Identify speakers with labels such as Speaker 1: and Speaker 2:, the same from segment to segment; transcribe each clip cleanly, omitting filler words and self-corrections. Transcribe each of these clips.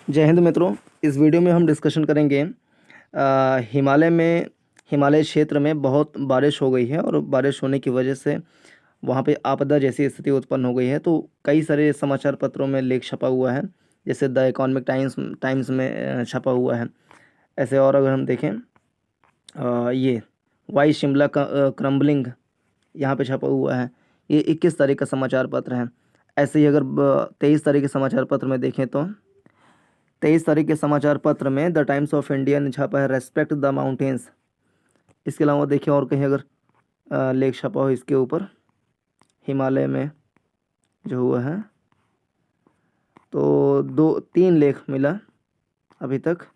Speaker 1: जय हिंद मित्रों। इस वीडियो में हम डिस्कशन करेंगे हिमालय क्षेत्र में बहुत बारिश हो गई है और बारिश होने की वजह से वहाँ पे आपदा जैसी स्थिति उत्पन्न हो गई है। तो कई सारे समाचार पत्रों में लेख छपा हुआ है, जैसे द इकोनॉमिक टाइम्स में छपा हुआ है। ऐसे और अगर हम देखें ये वाई शिमला का क्रम्बलिंग यहाँ पे छपा हुआ है। ये 21 तारीख का समाचार पत्र है। ऐसे ही अगर 23 तारीख के समाचार पत्र में देखें तो 23 तारीख के समाचार पत्र में द टाइम्स ऑफ इंडिया ने छापा है रेस्पेक्ट द माउंटेन्स। इसके अलावा देखिए और कहीं अगर लेख छपा हो इसके ऊपर हिमालय में जो हुआ है, तो 2-3 लेख मिला अभी तक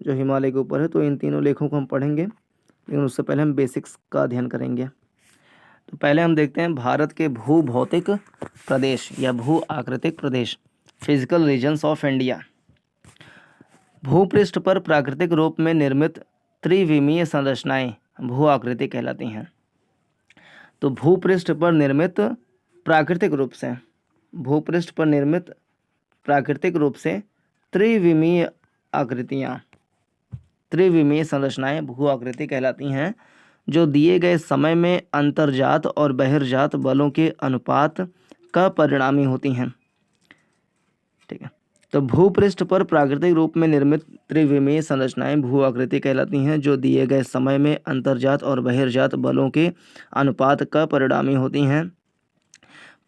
Speaker 1: जो हिमालय के ऊपर है। तो इन तीनों लेखों को हम पढ़ेंगे, लेकिन उससे पहले हम बेसिक्स का अध्ययन करेंगे। तो पहले हम देखते हैं भारत के भू भौतिक प्रदेश या भू आकृतिक प्रदेश, फिजिकल रीजन्स ऑफ इंडिया। भूपृष्ठ पर प्राकृतिक रूप में निर्मित त्रिविमीय संरचनाएं भू आकृति कहलाती हैं। तो भूपृष्ठ पर निर्मित प्राकृतिक रूप से भूपृष्ठ पर निर्मित प्राकृतिक रूप से त्रिविमीय आकृतियाँ त्रिविमीय संरचनाएं भू आकृति कहलाती हैं, जो दिए गए समय में अंतर्जात और बहिर्जात बलों के अनुपात का परिणामी होती हैं। ठीक है। तो भूपृष्ठ पर प्राकृतिक रूप में निर्मित त्रिविमीय संरचनाएं भू आकृति कहलाती हैं, जो दिए गए समय में अंतर्जात और बहिर्जात बलों के अनुपात का परिणामी होती हैं।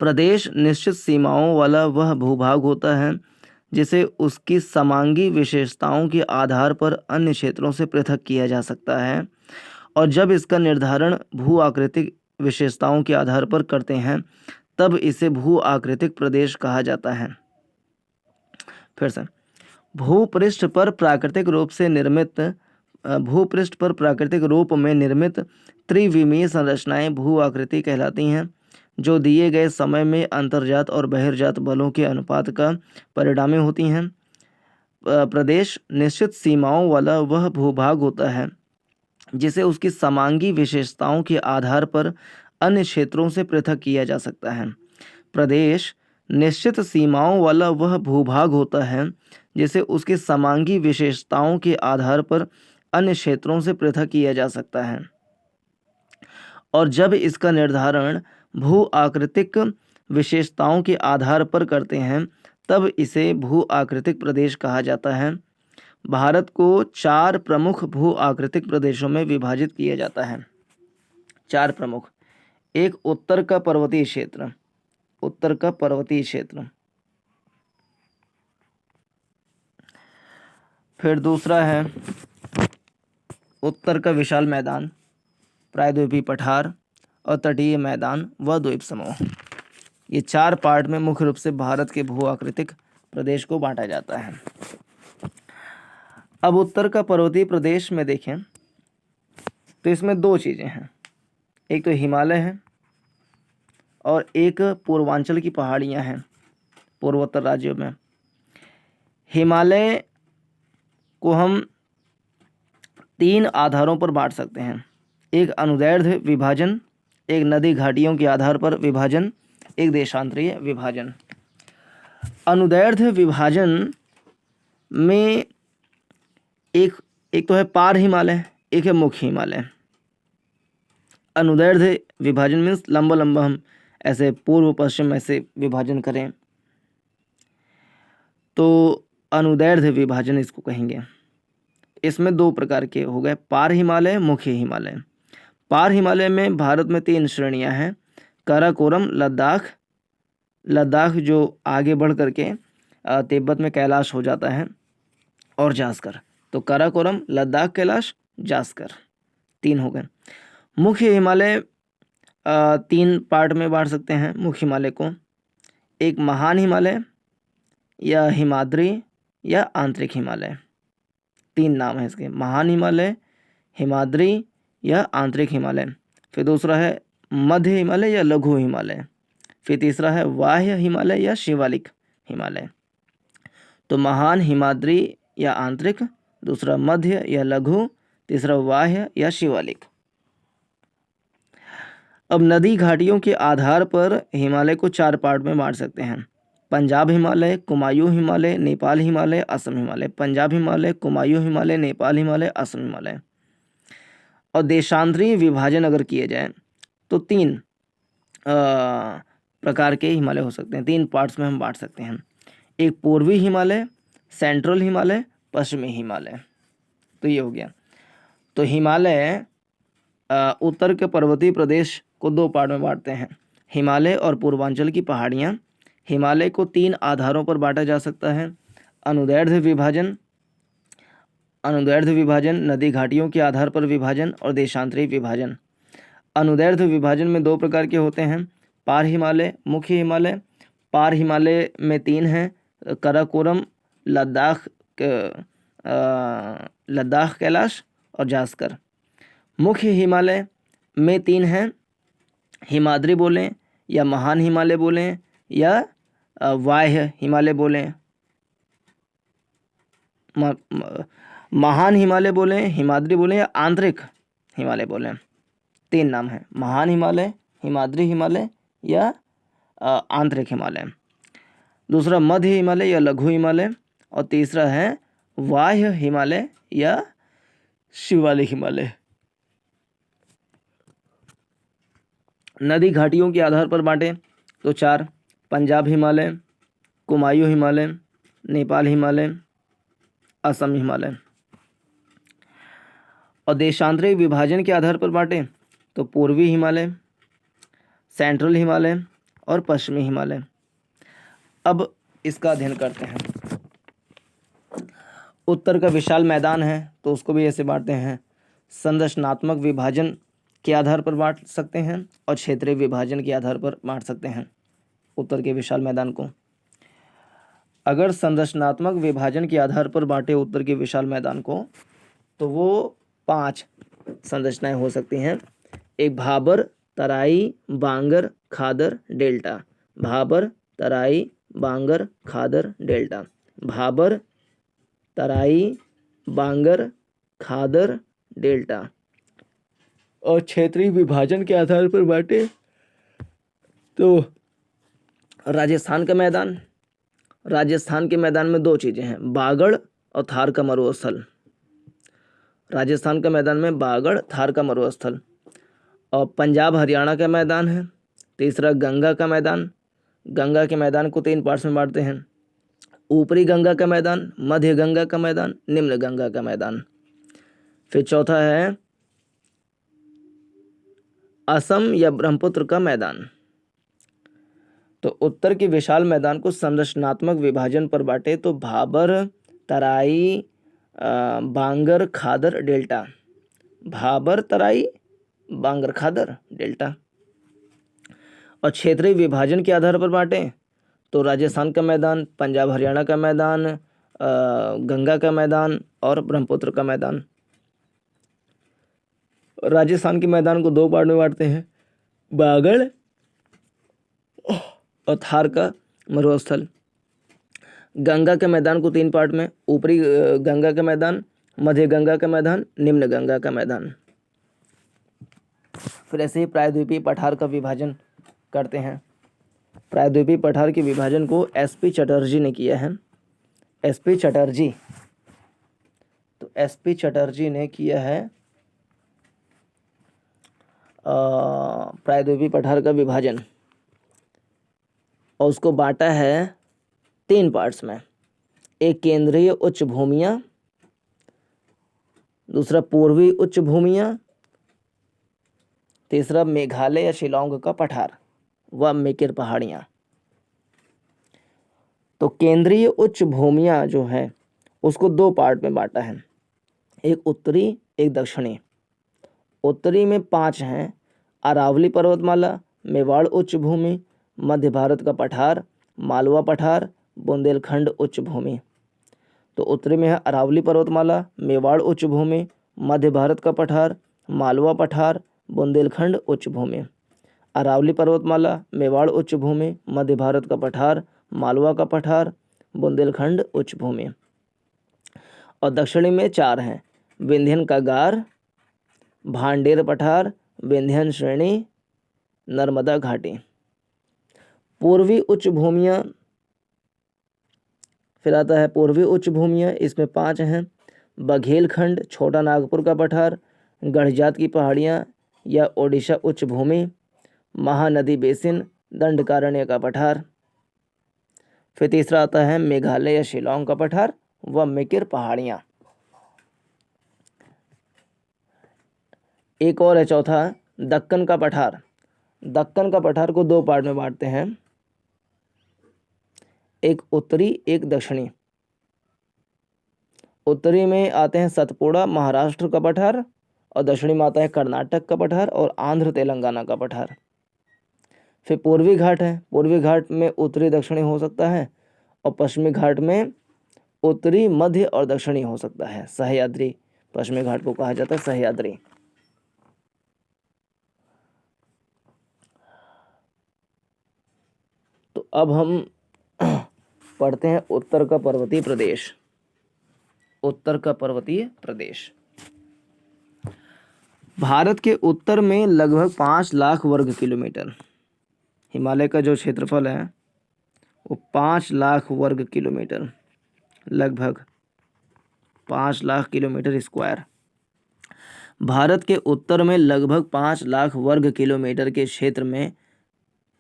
Speaker 1: प्रदेश निश्चित सीमाओं वाला वह भूभाग होता है जिसे उसकी समांगी विशेषताओं के आधार पर अन्य क्षेत्रों से पृथक किया जा सकता है, और जब इसका निर्धारण भू आकृतिक विशेषताओं के आधार पर करते हैं तब इसे भू आकृतिक प्रदेश कहा जाता है। फिर से भूपृष्ठ पर प्राकृतिक रूप में निर्मित त्रिविमीय संरचनाएं भू आकृति कहलाती हैं, जो दिए गए समय में अंतर्जात और बहिर्जात बलों के अनुपात का परिणामी होती हैं। प्रदेश निश्चित सीमाओं वाला वह भूभाग होता है जिसे उसकी समांगी विशेषताओं के आधार पर अन्य क्षेत्रों से पृथक किया जा सकता है। प्रदेश निश्चित सीमाओं वाला वह भूभाग होता है जिसे उसकी समांगी विशेषताओं के आधार पर अन्य क्षेत्रों से पृथक किया जा सकता है, और जब इसका निर्धारण भू आकृतिक विशेषताओं के आधार पर करते हैं तब इसे भू आकृतिक प्रदेश कहा जाता है। भारत को 4 प्रमुख भू आकृतिक प्रदेशों में विभाजित किया जाता है। 4 प्रमुख। एक उत्तर का पर्वतीय क्षेत्र, फिर दूसरा है उत्तर का विशाल मैदान, प्रायद्वीपीय पठार और तटीय मैदान व द्वीप समूह। ये 4 पार्ट में मुख्य रूप से भारत के भू आकृतिक प्रदेश को बांटा जाता है। अब उत्तर का पर्वतीय प्रदेश में देखें तो इसमें 2 चीज़ें हैं, एक तो हिमालय है और एक पूर्वांचल की पहाड़ियाँ हैं पूर्वोत्तर राज्यों में। हिमालय को हम 3 आधारों पर बांट सकते हैं, एक अनुदैर्ध्य विभाजन, एक नदी घाटियों के आधार पर विभाजन, एक देशांतरीय विभाजन। अनुदैर्ध्य विभाजन में एक तो है पार हिमालय, एक है मुख्य हिमालय। अनुदैर्ध्य विभाजन मीन्स लंबा लंबा हम ऐसे पूर्व पश्चिम ऐसे विभाजन करें तो अनुदैर्ध्य विभाजन इसको कहेंगे। इसमें 2 प्रकार के हो गए, पार हिमालय, मुख्य हिमालय। पार हिमालय में भारत में 3 श्रेणियां हैं, काराकोरम, लद्दाख जो आगे बढ़ करके तिब्बत में कैलाश हो जाता है, और जास्कर। तो काराकोरम, लद्दाख, कैलाश, जास्कर 3 हो गए। मुख्य हिमालय 3 पार्ट में बांट सकते हैं मुख्य हिमालय को, एक महान हिमालय या हिमाद्री या आंतरिक हिमालय। 3 नाम है इसके, महान हिमालय, हिमाद्री या आंतरिक हिमालय। फिर दूसरा है मध्य हिमालय या लघु हिमालय। फिर तीसरा है बाह्य हिमालय या शिवालिक हिमालय। तो महान, हिमाद्री या आंतरिक, दूसरा मध्य या लघु, तीसरा बाह्य या शिवालिक। अब नदी घाटियों के आधार पर हिमालय को 4 पार्ट में बांट सकते हैं। पंजाब हिमालय, कुमायूं हिमालय, नेपाल हिमालय, असम हिमालय। पंजाब हिमालय, कुमायूं हिमालय, नेपाल हिमालय, असम हिमालय। और देशांतरीय विभाजन अगर किए जाए तो 3 प्रकार के हिमालय हो सकते हैं, 3 पार्ट्स में हम बांट सकते हैं। एक पूर्वी हिमालय, सेंट्रल हिमालय, पश्चिमी हिमालय। तो ये हो गया। तो हिमालय उत्तर के पर्वतीय प्रदेश को 2 पार्ट में बांटते हैं, हिमालय और पूर्वांचल की पहाड़ियाँ। हिमालय को 3 आधारों पर बांटा जा सकता है, अनुदैर्ध्य विभाजन, नदी घाटियों के आधार पर विभाजन और देशांतरीय विभाजन। अनुदैर्ध्य विभाजन में 2 प्रकार के होते हैं, पार हिमालय, मुख्य हिमालय। पार हिमालय में 3 हैं, काराकोरम, लद्दाख कैलाश और जास्कर। मुख्य हिमालय में 3 हैं, हिमाद्री बोलें या महान हिमालय बोलें या वाह्य हिमालय बोलें, महान हिमालय बोलें, हिमाद्री बोलें या आंतरिक हिमालय बोलें। 3 नाम हैं, महान हिमालय, हिमाद्री हिमालय या आंतरिक हिमालय। दूसरा मध्य हिमालय या लघु हिमालय और तीसरा है वाह्य हिमालय या शिवालिक हिमालय। नदी घाटियों के आधार पर बांटे तो 4, पंजाब हिमालय, कुमायूं हिमालय, नेपाल हिमालय, असम हिमालय। और देशांतरीय विभाजन के आधार पर बांटे तो पूर्वी हिमालय, सेंट्रल हिमालय और पश्चिमी हिमालय। अब इसका अध्ययन करते हैं। उत्तर का विशाल मैदान है तो उसको भी ऐसे बांटते हैं, संरचनात्मक विभाजन के आधार पर बांट सकते हैं और क्षेत्रीय विभाजन के आधार पर बांट सकते हैं उत्तर के विशाल मैदान को। अगर संरचनात्मक विभाजन के आधार पर बांटे उत्तर के विशाल मैदान को तो वो 5 संरचनाएं हो सकती हैं। एक भाबर, तराई, बांगर, खादर, डेल्टा। भाबर, तराई, बांगर, खादर, डेल्टा। भाबर, तराई, बांगर, खादर, डेल्टा। और क्षेत्रीय विभाजन के आधार पर बांटे तो राजस्थान का मैदान, राजस्थान के मैदान में 2 चीज़ें हैं, बागड़ और थार का मरुस्थल। राजस्थान का मैदान में बागड़, थार का मरुस्थल। और पंजाब हरियाणा का मैदान है। तीसरा गंगा का मैदान, गंगा के मैदान को 3 पार्ट्स में बांटते हैं, ऊपरी गंगा का मैदान, मध्य गंगा का मैदान, निम्न गंगा का मैदान। फिर चौथा है असम या ब्रह्मपुत्र का मैदान। तो उत्तर के विशाल मैदान को संरचनात्मक विभाजन पर बांटे तो भाबर, तराई, बांगर, खादर, डेल्टा। भाबर, तराई, बांगर, खादर, डेल्टा। और क्षेत्रीय विभाजन के आधार पर बांटे तो राजस्थान का मैदान, पंजाब हरियाणा का मैदान, गंगा का मैदान और ब्रह्मपुत्र का मैदान। राजस्थान के मैदान को 2 पार्ट में बांटते हैं, बागड़ और थार का मरुस्थल। गंगा के मैदान को 3 पार्ट में, ऊपरी गंगा का मैदान, मध्य गंगा का मैदान, निम्न गंगा का मैदान। फिर ऐसे ही प्रायद्वीपीय पठार का विभाजन करते हैं। प्रायद्वीपीय पठार के विभाजन को एसपी चटर्जी ने किया है। एसपी चटर्जी, तो एसपी चटर्जी ने किया है प्रायद्वीपीय पठार का विभाजन और उसको बांटा है 3 पार्ट्स में। एक केंद्रीय उच्च भूमियाँ, दूसरा पूर्वी उच्च भूमियाँ, तीसरा मेघालय या शिलांग का पठार व मेकिर पहाड़ियाँ। तो केंद्रीय उच्च भूमियाँ जो है उसको 2 पार्ट में बांटा है, एक उत्तरी एक दक्षिणी। उत्तरी में 5 हैं, अरावली पर्वतमाला, मेवाड़ उच्च भूमि, मध्य भारत का पठार, मालवा पठार, बुंदेलखंड उच्च भूमि। तो उत्तरी में है अरावली पर्वतमाला, मेवाड़ उच्च भूमि, मध्य भारत का पठार, मालवा पठार, बुंदेलखंड उच्च भूमि। अरावली पर्वतमाला, मेवाड़ उच्च भूमि, मध्य भारत का पठार, मालवा का पठार, बुंदेलखंड उच्च भूमि। और दक्षिणी में 4 हैं, विंध्यन का गार, भांडेर पठार, विंध्यन श्रेणी, नर्मदा घाटी। पूर्वी उच्च भूमियाँ फिर आता है पूर्वी उच्च भूमियाँ, इसमें 5 हैं। बघेलखंड, छोटा नागपुर का पठार, गढ़जात की पहाड़ियाँ या ओडिशा उच्च भूमि, महानदी बेसिन, दंडकारण्य का पठार। फिर तीसरा आता है मेघालय या शिलोंग का पठार व मिकिर पहाड़ियाँ। एक और है चौथा, दक्कन का पठार। दक्कन का पठार को 2 पार्ट में बांटते हैं, एक उत्तरी एक दक्षिणी। उत्तरी में आते हैं सतपुड़ा महाराष्ट्र का पठार और दक्षिणी में आता है कर्नाटक का पठार और आंध्र तेलंगाना का पठार। फिर पूर्वी घाट है, पूर्वी घाट में उत्तरी दक्षिणी हो सकता है और पश्चिमी घाट में उत्तरी मध्य और दक्षिणी हो सकता है। सह्याद्री पश्चिमी घाट को कहा जाता है सह्याद्री। तो अब हम पढ़ते हैं उत्तर का पर्वतीय प्रदेश। उत्तर का पर्वतीय प्रदेश भारत के उत्तर में लगभग 5 लाख वर्ग किलोमीटर, हिमालय का जो क्षेत्रफल है वो 5 लाख वर्ग किलोमीटर, लगभग 5 लाख किलोमीटर स्क्वायर। भारत के उत्तर में लगभग 5 लाख वर्ग किलोमीटर के क्षेत्र में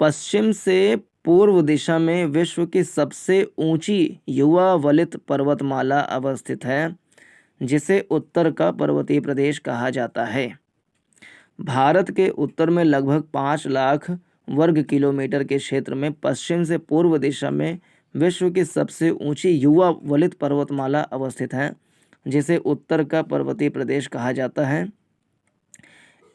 Speaker 1: पश्चिम से पूर्व दिशा में विश्व की सबसे ऊंची युवा वलित पर्वतमाला अवस्थित है, जिसे उत्तर का पर्वतीय प्रदेश कहा जाता है। भारत के उत्तर में लगभग 5 लाख वर्ग किलोमीटर के क्षेत्र में पश्चिम से पूर्व दिशा में विश्व की सबसे ऊंची युवा वलित पर्वतमाला अवस्थित है, जिसे उत्तर का पर्वतीय प्रदेश कहा जाता है।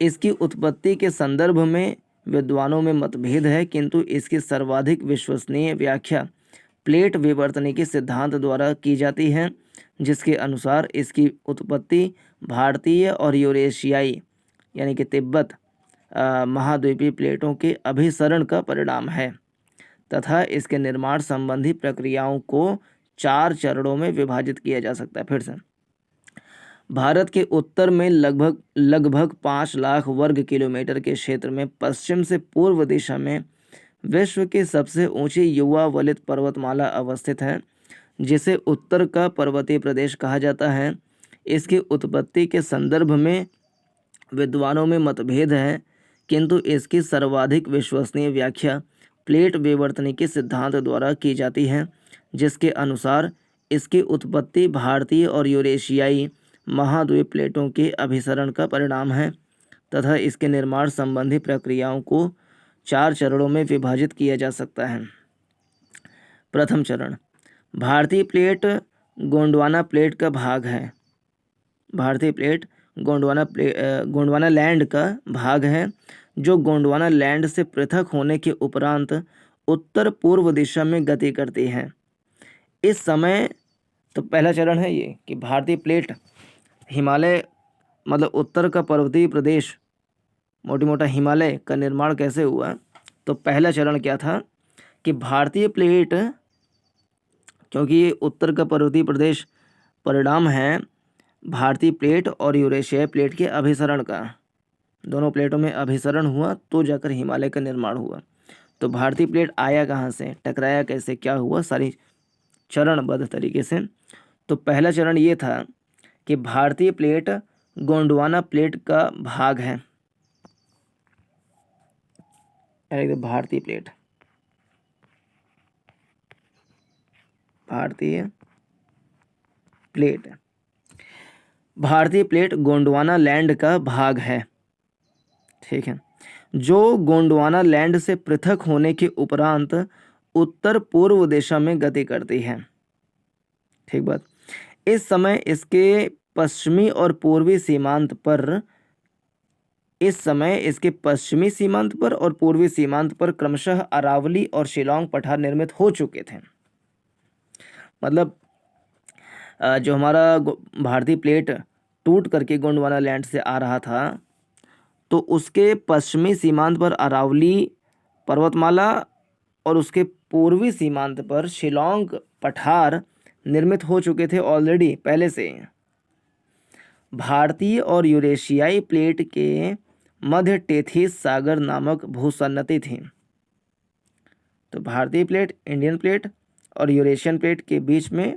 Speaker 1: इसकी उत्पत्ति के संदर्भ में विद्वानों में मतभेद है, किंतु इसकी सर्वाधिक विश्वसनीय व्याख्या प्लेट विवर्तनिकी सिद्धांत द्वारा की जाती है, जिसके अनुसार इसकी उत्पत्ति भारतीय और यूरेशियाई यानी कि तिब्बत महाद्वीपीय प्लेटों के अभिसरण का परिणाम है तथा इसके निर्माण संबंधी प्रक्रियाओं को 4 चरणों में विभाजित किया जा सकता है। फिर से, भारत के उत्तर में लगभग 5 लाख वर्ग किलोमीटर के क्षेत्र में पश्चिम से पूर्व दिशा में विश्व की सबसे ऊंची युवा वलित पर्वतमाला अवस्थित है, जिसे उत्तर का पर्वतीय प्रदेश कहा जाता है। इसकी उत्पत्ति के संदर्भ में विद्वानों में मतभेद है, किंतु इसकी सर्वाधिक विश्वसनीय व्याख्या प्लेट विवर्तनिकी सिद्धांत द्वारा की जाती है, जिसके अनुसार इसकी उत्पत्ति भारतीय और यूरेशियाई महाद्वीप प्लेटों के अभिसरण का परिणाम है तथा इसके निर्माण संबंधी प्रक्रियाओं को 4 चरणों में विभाजित किया जा सकता है। प्रथम चरण, भारतीय प्लेट गोंडवाना प्लेट का भाग है। भारतीय प्लेट गोंडवाना लैंड का भाग है, जो गोंडवाना लैंड से पृथक होने के उपरांत उत्तर पूर्व दिशा में गति करती है। इस समय तो पहला चरण है ये कि भारतीय प्लेट हिमालय मतलब उत्तर का पर्वतीय प्रदेश मोटा हिमालय का निर्माण कैसे हुआ। तो पहला चरण क्या था कि भारतीय प्लेट, क्योंकि ये उत्तर का पर्वतीय प्रदेश परिणाम है भारतीय प्लेट और यूरेशियाई प्लेट के अभिसरण का, दोनों प्लेटों में अभिसरण हुआ तो जाकर हिमालय का निर्माण हुआ। तो भारतीय प्लेट आया कहाँ से, टकराया कैसे, क्या हुआ, सारी चरणबद्ध तरीके से। तो पहला चरण ये था कि भारतीय प्लेट गोंडवाना प्लेट का भाग है। भारतीय प्लेट भारतीय प्लेट गोंडवाना लैंड का भाग है, ठीक है, जो गोंडवाना लैंड से पृथक होने के उपरांत उत्तर पूर्व दिशा में गति करती है। ठीक बात। इस समय इसके पश्चिमी और पूर्वी सीमांत पर और पूर्वी सीमांत पर क्रमशः अरावली और शिलोंग पठार निर्मित हो चुके थे। मतलब जो हमारा भारतीय प्लेट टूट करके गोंडवाना लैंड से आ रहा था, तो उसके पश्चिमी सीमांत पर अरावली पर्वतमाला और उसके पूर्वी सीमांत पर शिलोंग पठार निर्मित हो चुके थे ऑलरेडी पहले से। भारतीय और यूरेशियाई प्लेट के मध्य टेथिस सागर नामक भूसन्नति थी। तो भारतीय प्लेट, इंडियन प्लेट और यूरेशियन प्लेट के बीच में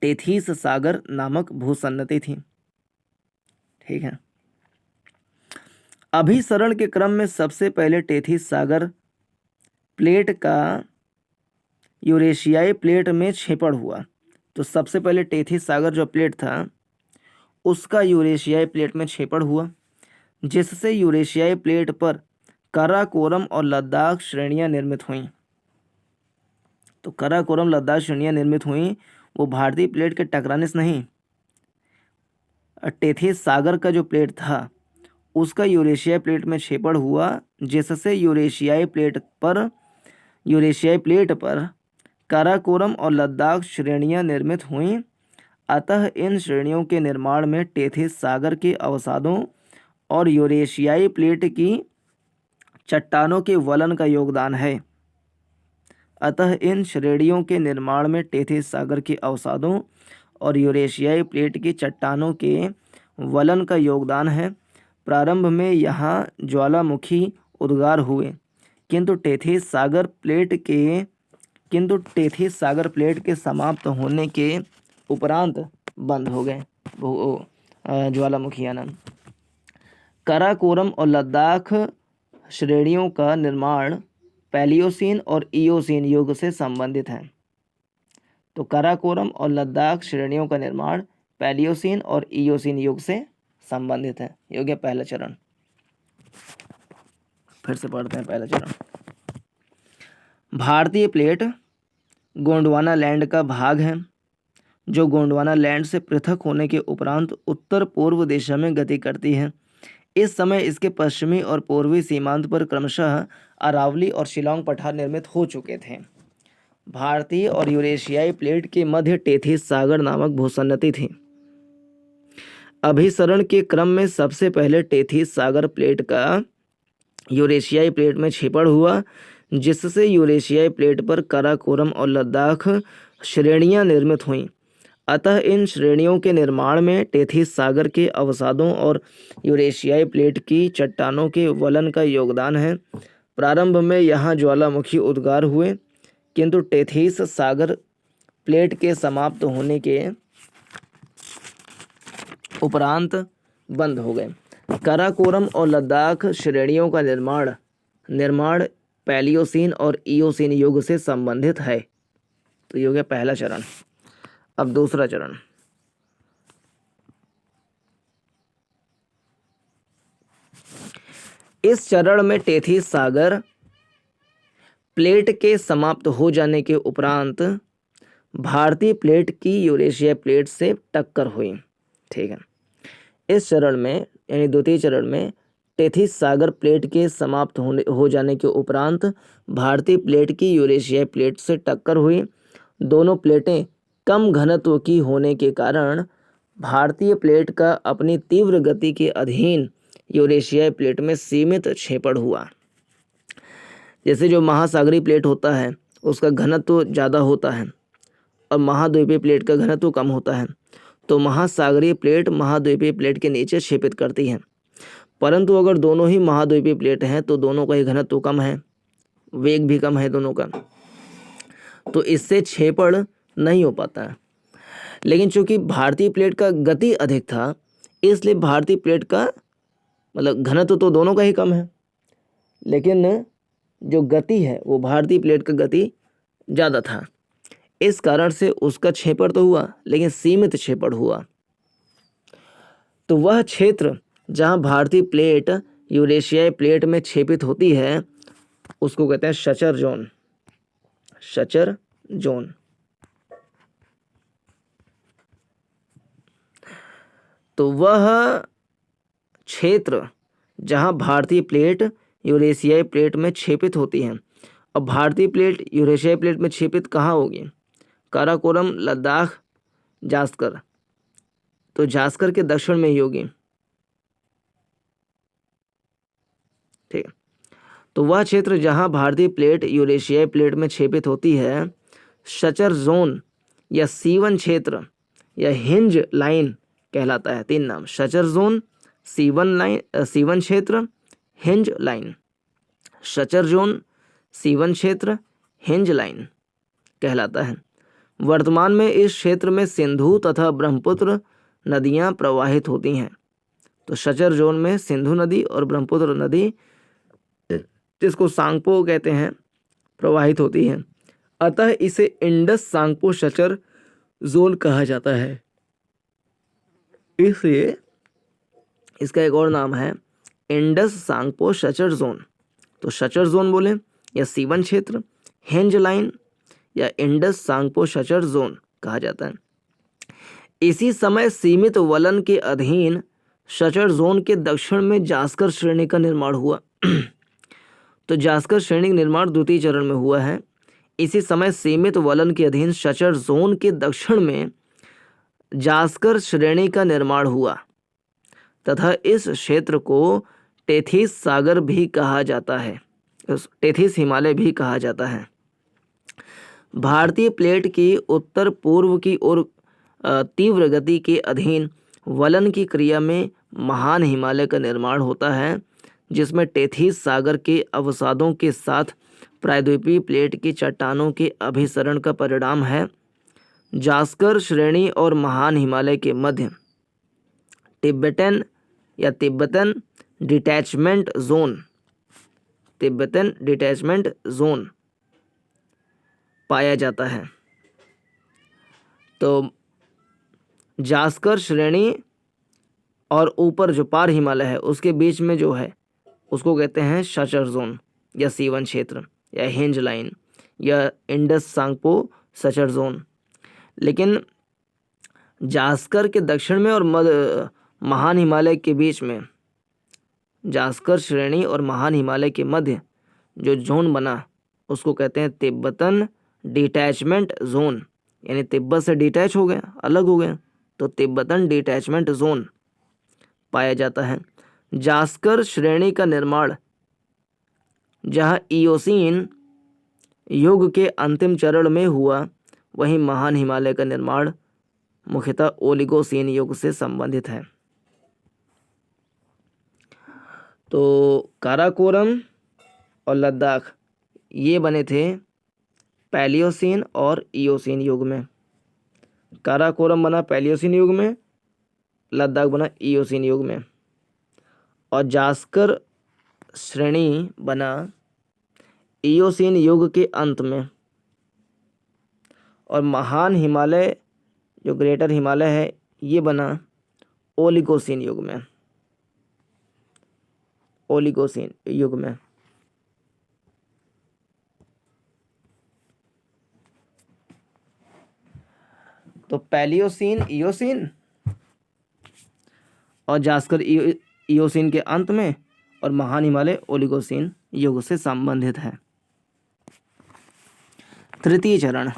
Speaker 1: टेथीस सागर नामक भूसन्नति थी। ठीक है। अभिसरण के क्रम में सबसे पहले टेथीस सागर प्लेट का यूरेशियाई प्लेट में छेपड़ हुआ। तो सबसे पहले टेथीस सागर जो प्लेट था उसका यूरेशियाई प्लेट में छेपड़ हुआ, जिससे यूरेशियाई प्लेट पर काराकोरम और लद्दाख श्रेणियां निर्मित हुईं। तो काराकोरम लद्दाख श्रेणियां निर्मित हुईं, वो भारतीय प्लेट के टकराने से नहीं, टेथीस सागर का जो प्लेट था उसका यूरेशियाई प्लेट में छेपड़ हुआ, जिससे यूरेशियाई प्लेट पर काराकोरम और लद्दाख श्रेणियां निर्मित हुईं। अतः इन श्रेणियों के निर्माण में टेथीस सागर के अवसादों और यूरेशियाई प्लेट की चट्टानों के वलन का योगदान है। अतः इन श्रेणियों के निर्माण में टेथीस सागर के अवसादों और यूरेशियाई प्लेट की चट्टानों के वलन का योगदान है। प्रारंभ में यहाँ ज्वालामुखी उद्गार हुए, किंतु टेथीस सागर प्लेट के समाप्त होने के उपरांत बंद हो गए ज्वालामुखी आनंद। काराकोरम और लद्दाख श्रेणियों का निर्माण पैलियोसीन और इयोसीन युग से संबंधित है। तो काराकोरम और लद्दाख श्रेणियों का निर्माण पैलियोसीन और इयोसीन युग से संबंधित है। ये हो गया पहला चरण। फिर से पढ़ते हैं पहला चरण। भारतीय प्लेट गोंडवाना लैंड का भाग है, जो गोंडवाना लैंड से पृथक होने के उपरांत उत्तर पूर्व दिशा में गति करती है। इस समय इसके पश्चिमी और पूर्वी सीमांत पर क्रमशः अरावली और शिलांग पठार निर्मित हो चुके थे। भारतीय और यूरेशियाई प्लेट के मध्य टेथीस सागर नामक भूसन्नति थी। अभिसरण के क्रम में सबसे पहले टेथीस सागर प्लेट का यूरेशियाई प्लेट में छेपड़ हुआ, जिससे यूरेशियाई प्लेट पर काराकोरम और लद्दाख श्रेणियां निर्मित हुईं। अतः इन श्रेणियों के निर्माण में टेथीस सागर के अवसादों और यूरेशियाई प्लेट की चट्टानों के वलन का योगदान है। प्रारंभ में यहाँ ज्वालामुखी उद्गार हुए, किंतु टेथीस सागर प्लेट के समाप्त होने के उपरांत बंद हो गए। काराकोरम और लद्दाख श्रेणियों का निर्माण पैलियोसीन और इयोसीन युग से संबंधित है। तो ये हो गया पहला चरण। अब दूसरा चरण। इस चरण में टेथीस सागर प्लेट के समाप्त हो जाने के उपरांत भारतीय प्लेट की यूरेशिया प्लेट से टक्कर हुई। ठीक है। इस चरण में यानी द्वितीय चरण में टेथीस सागर प्लेट के समाप्त हो जाने के उपरांत भारतीय प्लेट की यूरेशिया प्लेट से टक्कर हुई। दोनों प्लेटें कम घनत्व की होने के कारण भारतीय प्लेट का अपनी तीव्र गति के अधीन यूरेशियाई प्लेट में सीमित छेपड़ हुआ। जैसे जो महासागरीय प्लेट होता है उसका घनत्व ज़्यादा होता है और महाद्वीपीय प्लेट का घनत्व कम होता है, तो महासागरीय प्लेट महाद्वीपीय प्लेट के नीचे छेपित करती है। परंतु अगर दोनों ही महाद्वीपीय प्लेट हैं तो दोनों का ही घनत्व कम है, वेग भी कम है दोनों का, तो इससे छेपड़ नहीं हो पाता है। लेकिन चूंकि भारतीय प्लेट का गति अधिक था, इसलिए भारतीय प्लेट का मतलब घनत्व तो दोनों का ही कम है, लेकिन जो गति है वो भारतीय प्लेट का गति ज़्यादा था। इस कारण से उसका छेपड़ तो हुआ, लेकिन सीमित छेपड़ हुआ। तो वह क्षेत्र जहाँ भारतीय प्लेट यूरेशियाई प्लेट में छेपित होती है उसको कहते हैं शचर जोन। शचर जोन। तो वह क्षेत्र जहाँ भारतीय प्लेट यूरेशियाई प्लेट में छेपित होती है। अब भारतीय प्लेट यूरेशियाई प्लेट में छेपित कहाँ होगी? काराकोरम, लद्दाख, जास्कर। तो जास्कर के दक्षिण में ही होगी। ठीक है। तो वह क्षेत्र जहाँ भारतीय प्लेट यूरेशियाई प्लेट में छेपित होती है शचर जोन या सीवन क्षेत्र या हिंज लाइन कहलाता है। 3 नाम: शचर जोन, सीवन क्षेत्र, हिंज लाइन। शचर जोन, सीवन क्षेत्र, हिंज लाइन। कहलाता है। वर्तमान में इस क्षेत्र में सिंधु तथा ब्रह्मपुत्र नदियां प्रवाहित होती हैं। तो शचर जोन में सिंधु नदी और ब्रह्मपुत्र नदी, जिसको सांगपो कहते हैं, प्रवाहित होती है। अतः इसे इंडस सांगपो शचर जोन कहा जाता है। इसलिए इसका एक और नाम है इंडस सांगपो शचर जोन। तो शचर जोन बोले या सीवन क्षेत्र, हेंज लाइन या इंडस सांगपो शचर जोन कहा जाता है। इसी समय सीमित वलन के अधीन शचर जोन के दक्षिण में जास्कर श्रेणी का निर्माण हुआ। तो जास्कर श्रेणी का निर्माण द्वितीय चरण में हुआ है। इसी समय सीमित वलन के अधीन शचर जोन के दक्षिण में जास्कर श्रेणी का निर्माण हुआ तथा इस क्षेत्र को टेथिस सागर भी कहा जाता है, टेथिस हिमालय भी कहा जाता है। भारतीय प्लेट की उत्तर पूर्व की ओर तीव्र गति के अधीन वलन की क्रिया में महान हिमालय का निर्माण होता है, जिसमें टेथिस सागर के अवसादों के साथ प्रायद्वीपीय प्लेट की चट्टानों के अभिसरण का परिणाम है। जास्कर श्रेणी और महान हिमालय के मध्य तिब्बतन या तिब्बतन डिटैचमेंट जोन पाया जाता है। तो जास्कर श्रेणी और ऊपर जो पार हिमालय है उसके बीच में जो है उसको कहते हैं शचर जोन या सीवन क्षेत्र या हेंज लाइन या इंडस सांगपो शचर जोन। लेकिन जास्कर के दक्षिण में और महान हिमालय के बीच में, जास्कर श्रेणी और महान हिमालय के मध्य जो जोन बना उसको कहते हैं तिब्बतन डिटैचमेंट जोन, यानी तिब्बत से डिटैच हो गए, अलग हो गए, तो तिब्बतन डिटैचमेंट जोन पाया जाता है। जास्कर श्रेणी का निर्माण जहाँ इयोसीन युग के अंतिम चरण में हुआ, वहीं महान हिमालय का निर्माण मुख्यतः ओलिगोसीन युग से संबंधित है। तो काराकोरम और लद्दाख ये बने थे पैलियोसीन और इयोसीन युग में। काराकोरम बना पैलियोसीन युग में, लद्दाख बना इयोसीन युग में, और जास्कर श्रेणी बना इयोसीन युग के अंत में, और महान हिमालय जो ग्रेटर हिमालय है ये बना ओलिगोसीन युग में, ओलिगोसीन युग में। तो पैलियोसीन इयोसीन और जास्कर इयोसीन के अंत में, और महान हिमालय ओलिगोसीन युग से संबंधित है। तृतीय चरण,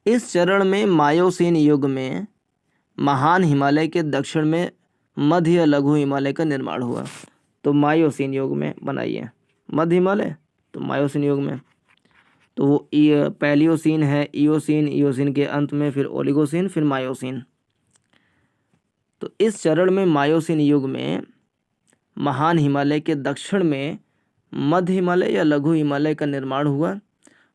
Speaker 1: इस चरण में मायोसीन युग में महान हिमालय के दक्षिण में मध्य या लघु हिमालय का निर्माण हुआ। तो मायोसीन युग में बनाइए मध्य हिमालय, तो मायोसीन युग में तो वो पैलियोसीन है, इयोसीन के अंत में फिर ओलिगोसीन, फिर मायोसीन। तो इस चरण में मायोसीन युग में महान हिमालय के दक्षिण में मध्य हिमालय या लघु हिमालय का निर्माण हुआ।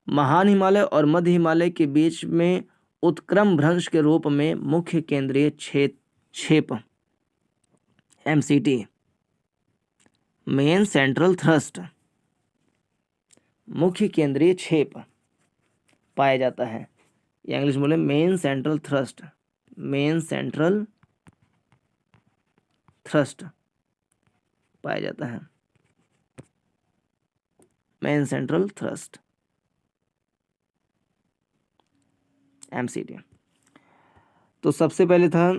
Speaker 1: महान हिमालय और मध्य हिमालय के बीच में उत्क्रम भ्रंश के रूप में मुख्य केंद्रीय क्षेप MCT, मेन सेंट्रल थ्रस्ट, मुख्य केंद्रीय क्षेप पाया जाता है। या इंग्लिश बोले main central thrust, main central thrust पाया जाता है, मेन सेंट्रल थ्रस्ट MCT। तो सबसे पहले था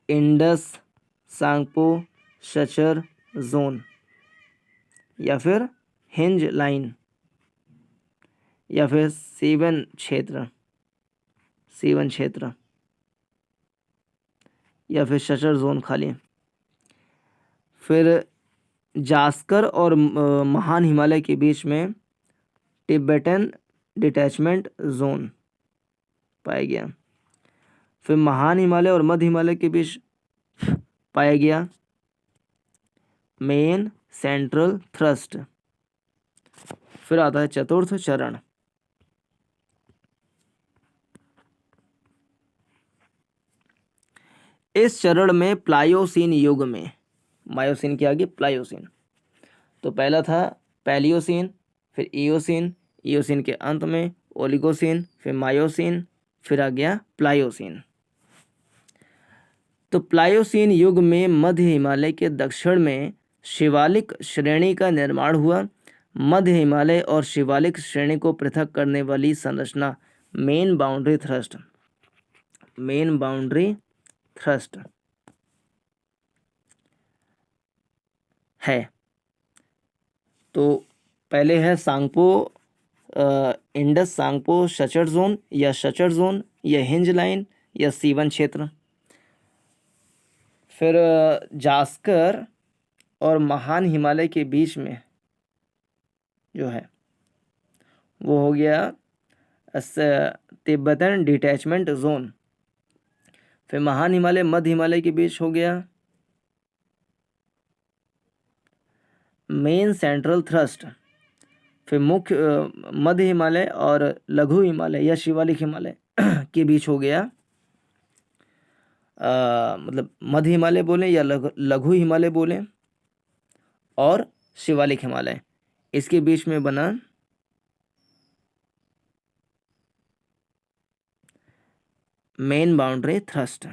Speaker 1: इंडस सांगपो शचर जोन, या फिर हिंज लाइन, या फिर सीवन क्षेत्र, या फिर शचर जोन खाली। फिर जास्कर और महान हिमालय के बीच में तिब्बतन डिटैचमेंट जोन पाया गया। फिर महान हिमालय और मध्य हिमालय के बीच पाया गया मेन सेंट्रल थ्रस्ट। फिर आता है चतुर्थ चरण। इस चरण में प्लायोसीन युग में, मायोसिन के आगे प्लायोसीन, तो पहला था पैलियोसीन, फिर इयोसीन, इयोसीन के अंत में ओलिगोसीन, फिर मायोसीन, फिर आ गया प्लायोसीन। तो प्लायोसीन युग में मध्य हिमालय के दक्षिण में शिवालिक श्रेणी का निर्माण हुआ। मध्य हिमालय और शिवालिक श्रेणी को पृथक करने वाली संरचना main boundary thrust, main boundary thrust है। तो पहले है सांगपो इंडस सांगपो शचर जोन या शचर जोन या हिंज लाइन या सीवन क्षेत्र। फिर जास्कर और महान हिमालय के बीच में जो है वो हो गया तिब्बतन डिटैचमेंट जोन। फिर महान हिमालय मध्य हिमालय के बीच हो गया मेन सेंट्रल थ्रस्ट। फिर मुख्य मध्य हिमालय और लघु हिमालय या शिवालिक हिमालय के बीच हो गया मतलब मध्य हिमालय बोलें या लघु हिमालय बोलें और शिवालिक हिमालय, इसके बीच में बना मेन बाउंड्री थ्रस्ट।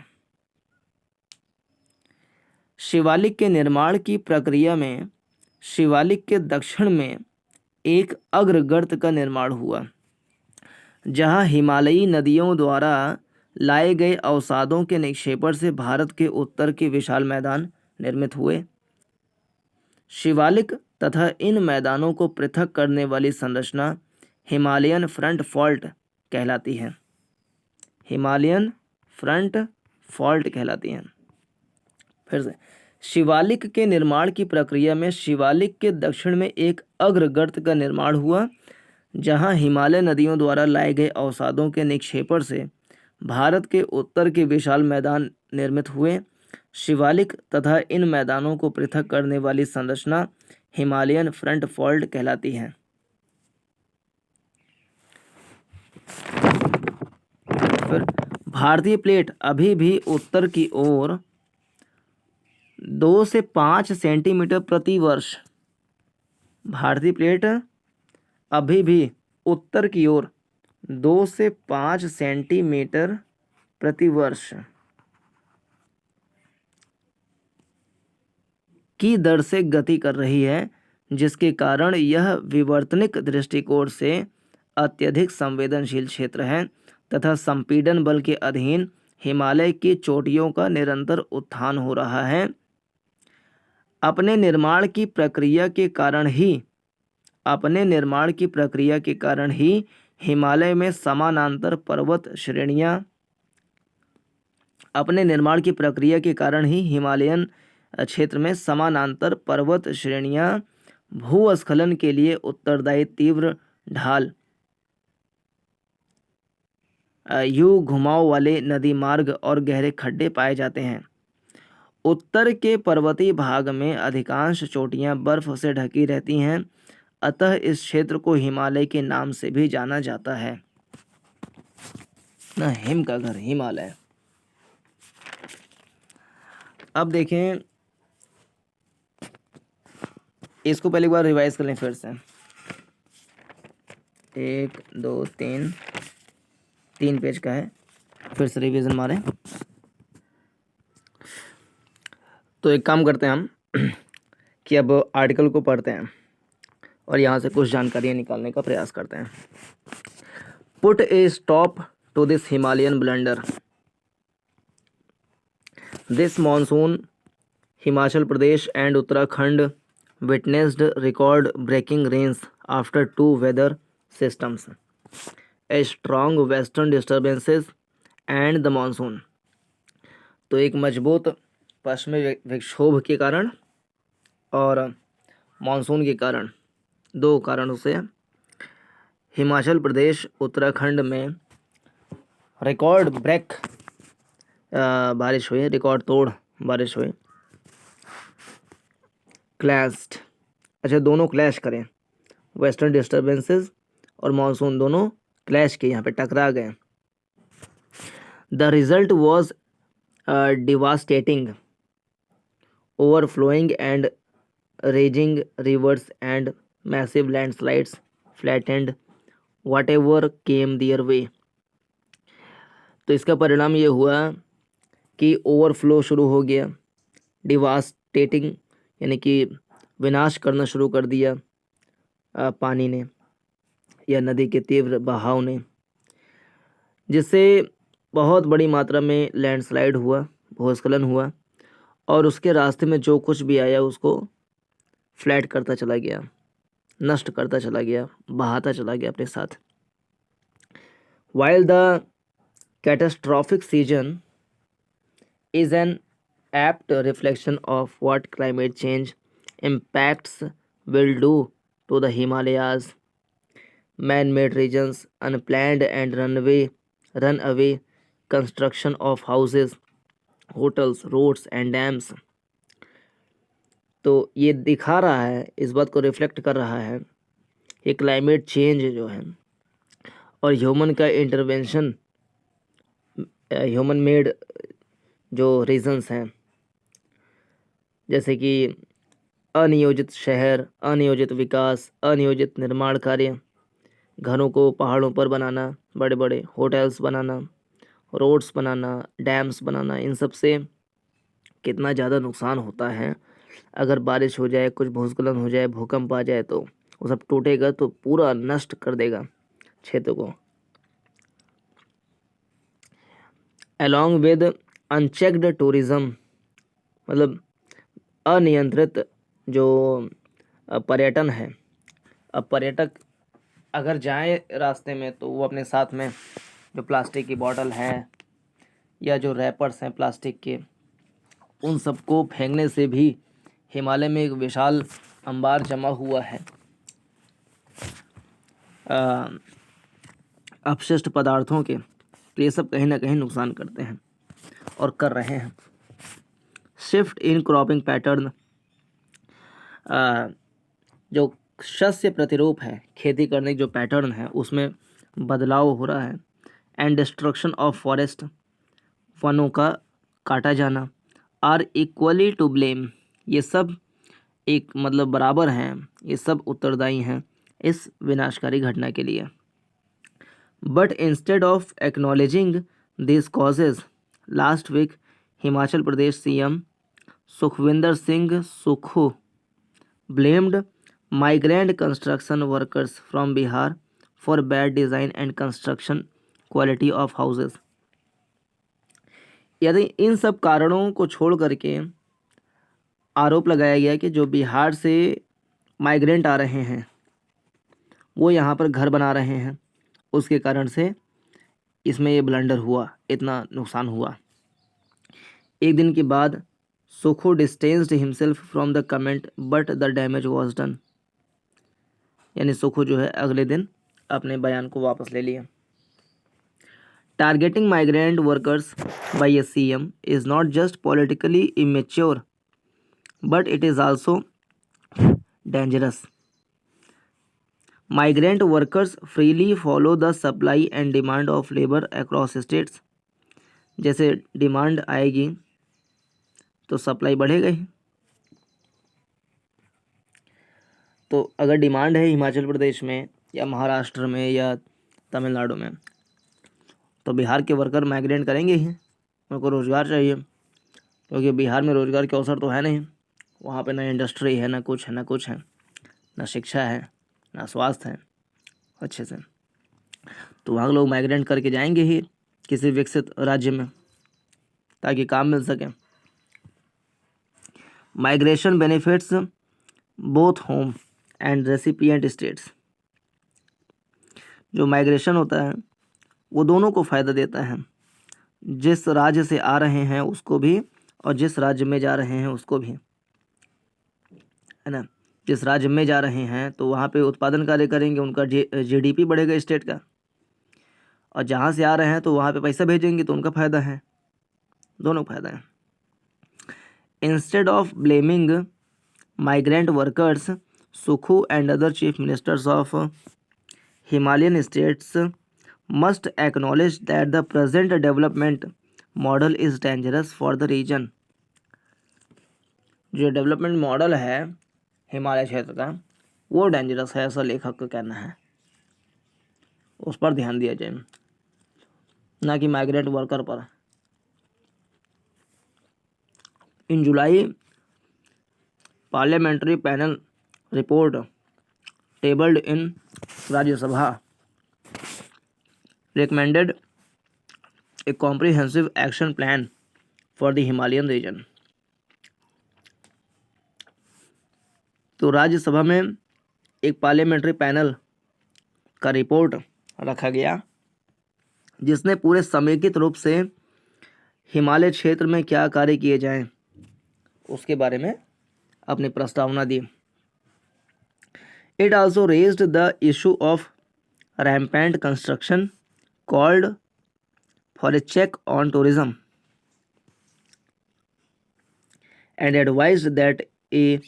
Speaker 1: शिवालिक के निर्माण की प्रक्रिया में शिवालिक के दक्षिण में एक अग्रगर्त का निर्माण हुआ, जहां हिमालयी नदियों द्वारा लाए गए अवसादों के निक्षेपण से भारत के उत्तर के विशाल मैदान निर्मित हुए। शिवालिक तथा इन मैदानों को पृथक करने वाली संरचना हिमालयन फ्रंट फॉल्ट कहलाती है, हिमालयन फ्रंट फॉल्ट कहलाती है। फिर से शिवालिक के निर्माण की प्रक्रिया में शिवालिक के दक्षिण में एक अग्रगर्त का निर्माण हुआ, जहां हिमालय नदियों द्वारा लाए गए अवसादों के निक्षेपण से भारत के उत्तर के विशाल मैदान निर्मित हुए। शिवालिक तथा इन मैदानों को पृथक करने वाली संरचना हिमालयन फ्रंट फॉल्ट कहलाती है। फिर भारतीय प्लेट अभी भी उत्तर की ओर 2 से 5 सेंटीमीटर प्रति वर्ष, भारतीय प्लेट अभी भी उत्तर की ओर 2 से 5 सेंटीमीटर प्रति वर्ष की दर से गति कर रही है, जिसके कारण यह विवर्तनिक दृष्टिकोण से अत्यधिक संवेदनशील क्षेत्र है तथा संपीड़न बल के अधीन हिमालय की चोटियों का निरंतर उत्थान हो रहा है। अपने निर्माण की प्रक्रिया के कारण ही हिमालय में समानांतर पर्वत श्रेणियां हिमालयन क्षेत्र में समानांतर पर्वत श्रेणियां भूस्खलन के लिए उत्तरदायी तीव्र ढाल, यू घुमाव वाले नदी मार्ग और गहरे खड्डे पाए जाते हैं। उत्तर के पर्वतीय भाग में अधिकांश चोटियां बर्फ से ढकी रहती हैं, अतः इस क्षेत्र को हिमालय के नाम से भी जाना जाता है। ना हिम का घर हिमालय। अब देखें, इसको पहले एक बार रिवाइज कर लें फिर से। 1 2 3 पेज का है, फिर से रिवीजन मारें। तो एक काम करते हैं हम कि अब आर्टिकल को पढ़ते हैं और यहाँ से कुछ जानकारियाँ निकालने का प्रयास करते हैं। Put a stop to this Himalayan blunder. This monsoon Himachal Pradesh and Uttarakhand witnessed record breaking rains after 2 weather systems, a strong western disturbances and the monsoon। तो एक मजबूत पश्चिमी विक्षोभ के कारण और मानसून के कारण, 2 कारणों से हिमाचल प्रदेश उत्तराखंड में रिकॉर्ड ब्रेक बारिश हुई, रिकॉर्ड तोड़ बारिश हुई। क्लैश्ड अच्छा, दोनों क्लैश करें, वेस्टर्न डिस्टर्बेंसेस और मानसून दोनों क्लैश किए, यहाँ पे टकरा गए। The result was devastating, overflowing and raging rivers and massive landslides flattened whatever came their way। तो इसका परिणाम ये हुआ कि ओवरफ्लो शुरू हो गया, डिवास्टेटिंग यानी कि विनाश करना शुरू कर दिया पानी ने या नदी के तीव्र बहाव ने, जिससे बहुत बड़ी मात्रा में लैंडस्लाइड हुआ, भूस्खलन हुआ, और उसके रास्ते में जो कुछ भी आया उसको फ्लैट करता चला गया, नष्ट करता चला गया, बहाता चला गया अपने साथ। While the catastrophic season is an apt reflection of what climate change impacts will do to the Himalayas, man-made regions, unplanned and runaway construction of houses, hotels, roads and dams। तो ये दिखा रहा है, इस बात को रिफ्लेक्ट कर रहा है कि क्लाइमेट चेंज जो है और ह्यूमन का इंटरवेंशन, ह्यूमन मेड जो रीजंस हैं, जैसे कि अनियोजित शहर, अनियोजित विकास, अनियोजित निर्माण कार्य, घरों को पहाड़ों पर बनाना, बड़े बड़े होटल्स बनाना, रोड्स बनाना, डैम्स बनाना, इन सब से कितना ज़्यादा नुकसान होता है। अगर बारिश हो जाए, कुछ भूस्खलन हो जाए, भूकंप आ जाए तो वो सब टूटेगा तो पूरा नष्ट कर देगा क्षेत्र को। अलॉन्ग विद अनचेक्ड टूरिज्म, मतलब अनियंत्रित जो पर्यटन है। अब पर्यटक अगर जाए रास्ते में तो वो अपने साथ में जो प्लास्टिक की बोतल है या जो रैपर्स हैं प्लास्टिक के, उन सबको फेंकने से भी हिमालय में एक विशाल अंबार जमा हुआ है अपशिष्ट पदार्थों के। तो ये सब कहीं ना कहीं नुकसान करते हैं और कर रहे हैं। शिफ्ट इन क्रॉपिंग पैटर्न, जो शस्य प्रतिरूप है, खेती करने के जो पैटर्न है उसमें बदलाव हो रहा है। एंड डिस्ट्रक्शन ऑफ फॉरेस्ट, वनों का काटा जाना, आर इक्वली टू ब्लेम, ये सब एक मतलब बराबर हैं, ये सब उत्तरदायी हैं इस विनाशकारी घटना के लिए। But instead of acknowledging this causes, last week Himachal Pradesh CM Sukhvinder Singh Sukhu blamed migrant construction workers from Bihar for bad design and construction quality of houses। यदि इन सब कारणों को छोड़ करके आरोप लगाया गया कि जो बिहार से माइग्रेंट आ रहे हैं वो यहाँ पर घर बना रहे हैं, उसके कारण से इसमें ये ब्लंडर हुआ, इतना नुकसान हुआ। एक दिन के बाद सुखू distanced himself from the comment but the damage was done, यानी सुखू जो है अगले दिन अपने बयान को वापस ले लिया। Targeting migrant workers by a CM is not just politically immature but it is also dangerous. Migrant workers freely follow the supply and demand of labour across states. जैसे डिमांड आएगी तो सप्लाई बढ़ेगा ही। तो अगर डिमांड है हिमाचल प्रदेश में या महाराष्ट्र में या तमिलनाडु में तो बिहार के वर्कर माइग्रेट करेंगे ही, उनको रोज़गार चाहिए, क्योंकि बिहार में रोज़गार के अवसर तो है नहीं, वहाँ पे ना इंडस्ट्री है, ना कुछ है, ना कुछ है, ना शिक्षा है, ना स्वास्थ्य है अच्छे से। तो वहाँ के लोग माइग्रेट करके जाएंगे ही किसी विकसित राज्य में ताकि काम मिल सके। Migration benefits both home and recipient states. जो माइग्रेशन होता है वो दोनों को फ़ायदा देता है, जिस राज्य से आ रहे हैं उसको भी और जिस राज्य में जा रहे हैं उसको भी, है ना। जिस राज्य में जा रहे हैं तो वहाँ पे उत्पादन कार्य करेंगे, उनका जीडीपी बढ़ेगा स्टेट का, और जहाँ से आ रहे हैं तो वहाँ पे पैसा भेजेंगे तो उनका फ़ायदा है, दोनों फ़ायदा है। Instead of blaming migrant workers Sukhu and other chief ministers of Himalayan states must acknowledge that the present development model is dangerous for the region. जो डेवलपमेंट मॉडल है हिमालय क्षेत्र का वो डेंजरस है, ऐसा लेखक का कहना है। उस पर ध्यान दिया जाए, ना कि माइग्रेंट वर्कर पर। In July parliamentary panel report tabled in Rajya Sabha recommended a comprehensive action plan for the Himalayan region. तो राज्यसभा में एक पार्लियामेंट्री पैनल का रिपोर्ट रखा गया जिसने पूरे समेकित रूप से हिमालय क्षेत्र में क्या कार्य किए जाएं उसके बारे में अपनी प्रस्तावना दी। It also raised the issue of rampant construction called for a check on tourism and advised that a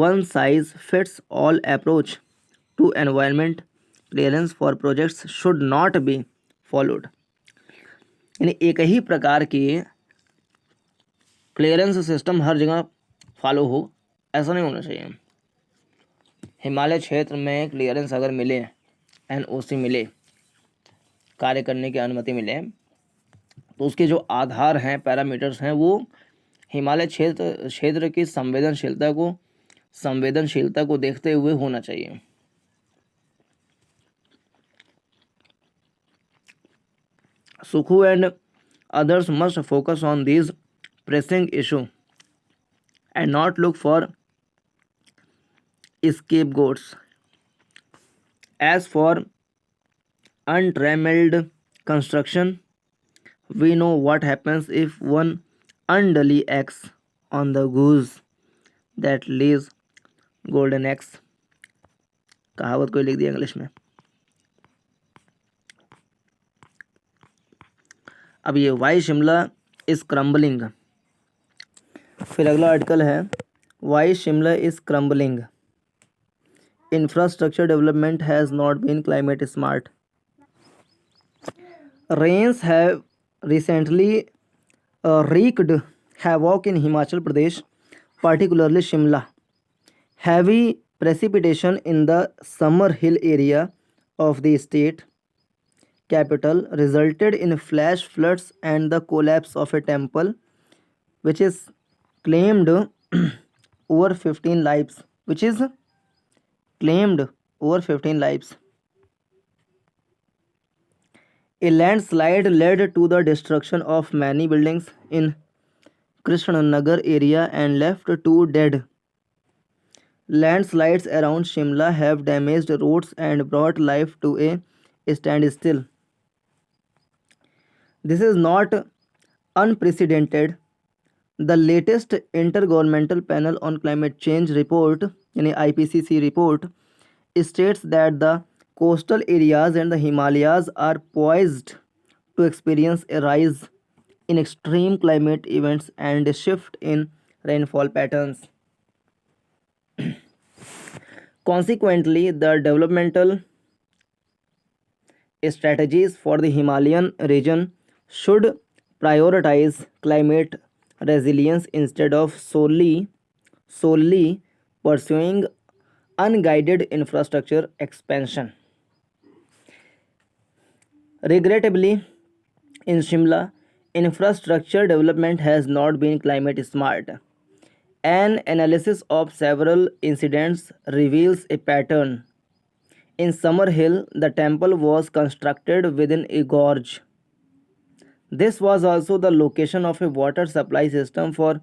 Speaker 1: one-size-fits-all approach to environment clearance for projects should not be followed. यानी एक ही प्रकार की क्लियरेंस सिस्टम हर जगह follow हो, ऐसा नहीं होना चाहिए। हिमालय क्षेत्र में क्लियरेंस अगर मिले, एनओसी मिले, कार्य करने की अनुमति मिले, तो उसके जो आधार हैं, पैरामीटर्स हैं, वो हिमालय क्षेत्र की संवेदनशीलता को देखते हुए होना चाहिए। Sukhu and others must focus on these pressing issues and not look for scapegoats. As for untrammeled construction, we know what happens if one unduly acts on the goose that lays golden eggs. कहावत कोई लिख दिया English में। अब ये Y Shimla is crumbling. फिर अगला article है why Shimla is crumbling. Infrastructure development has not been climate smart. Rains have recently wreaked havoc in Himachal Pradesh, particularly Shimla. Heavy precipitation in the Samar Hill area of the state capital resulted in flash floods and the collapse of a temple, which is claimed over 15 lives. A landslide led to the destruction of many buildings in Krishnanagar area and left 2 dead. Landslides around Shimla have damaged roads and brought life to a standstill. This is not unprecedented. The latest Intergovernmental Panel on Climate Change report, यानी IPCC report, states that the coastal areas and the Himalayas are poised to experience a rise in extreme climate events and a shift in rainfall patterns. Consequently, the developmental strategies for the Himalayan region should prioritize climate resilience instead of solely pursuing unguided infrastructure expansion. Regrettably, in Shimla, infrastructure development has not been climate smart. An analysis of several incidents reveals a pattern. In Samar Hill, the temple was constructed within a gorge. This was also the location of a water supply system for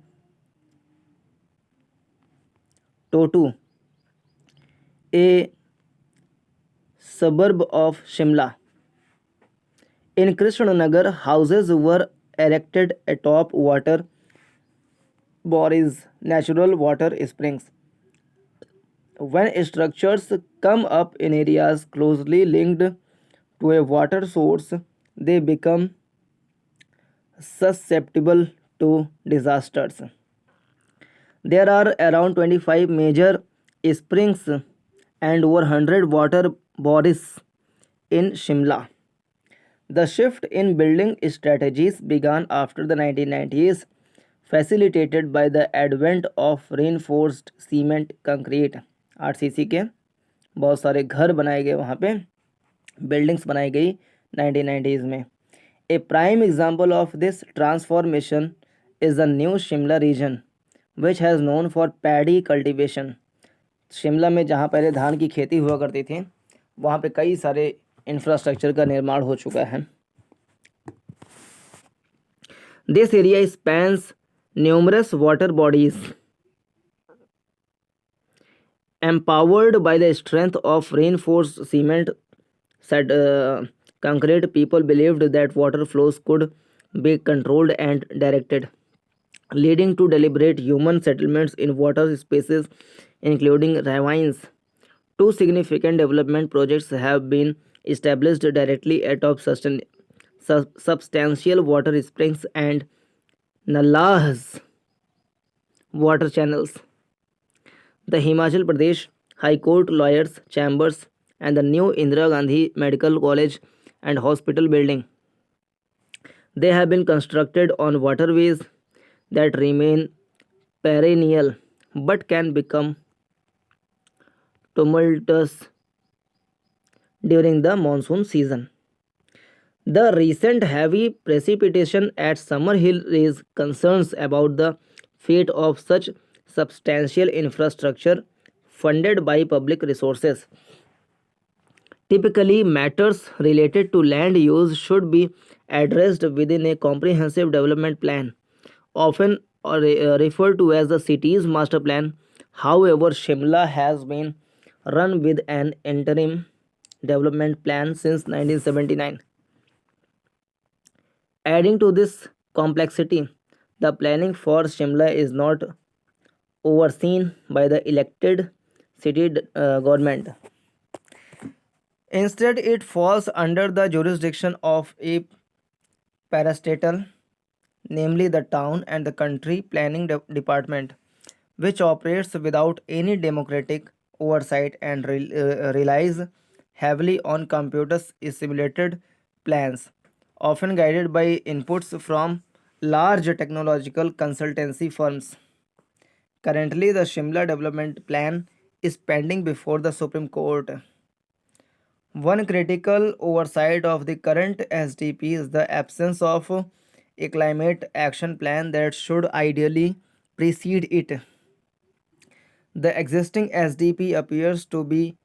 Speaker 1: Totu, a suburb of Shimla. In Krishnanagar, houses were erected atop water bodies, natural water springs. When structures come up in areas closely linked to a water source, they become susceptible to disasters. There are around 25 major springs and over 100 water bodies in Shimla. The shift in building strategies began after the 1990s, facilitated by the advent of reinforced cement concrete RCC के बहुत सारे घर बनाए गए वहाँ पे buildings बनाई गई 1990s में. A prime example of this transformation is the new Shimla region, which has known for paddy cultivation. Shimla में जहाँ पहले धान की खेती हुआ करती थी वहाँ पे कई सारे इंफ्रास्ट्रक्चर का निर्माण हो चुका है. This area spans numerous water bodies. Empowered by the strength of reinforced cement concrete, people believed that water flows could be controlled and directed, leading to deliberate human settlements in water spaces, including ravines. Two significant development projects have been established directly atop substantial water springs and nalas water channels. The Himachal Pradesh High Court Lawyers Chambers and the new Indira Gandhi Medical College and Hospital building. They have been constructed on waterways that remain perennial but can become tumultuous during the monsoon season. The recent heavy precipitation at Summerhill raised concerns about the fate of such substantial infrastructure funded by public resources. Typically, matters related to land use should be addressed within a comprehensive development plan, often referred to as the city's master plan. However, Shimla has been run with an interim development plan since 1979. Adding to this complexity, the planning for Shimla is not overseen by the elected city government. Instead, it falls under the jurisdiction of a parastatal, namely the town and the country planning department, which operates without any democratic oversight and relies heavily on computer simulated plans, often guided by inputs from large technological consultancy firms. Currently, the Shimla Development Plan is pending before the Supreme Court. One critical oversight of the current SDP is the absence of a climate action plan that should ideally precede it. The existing SDP appears to be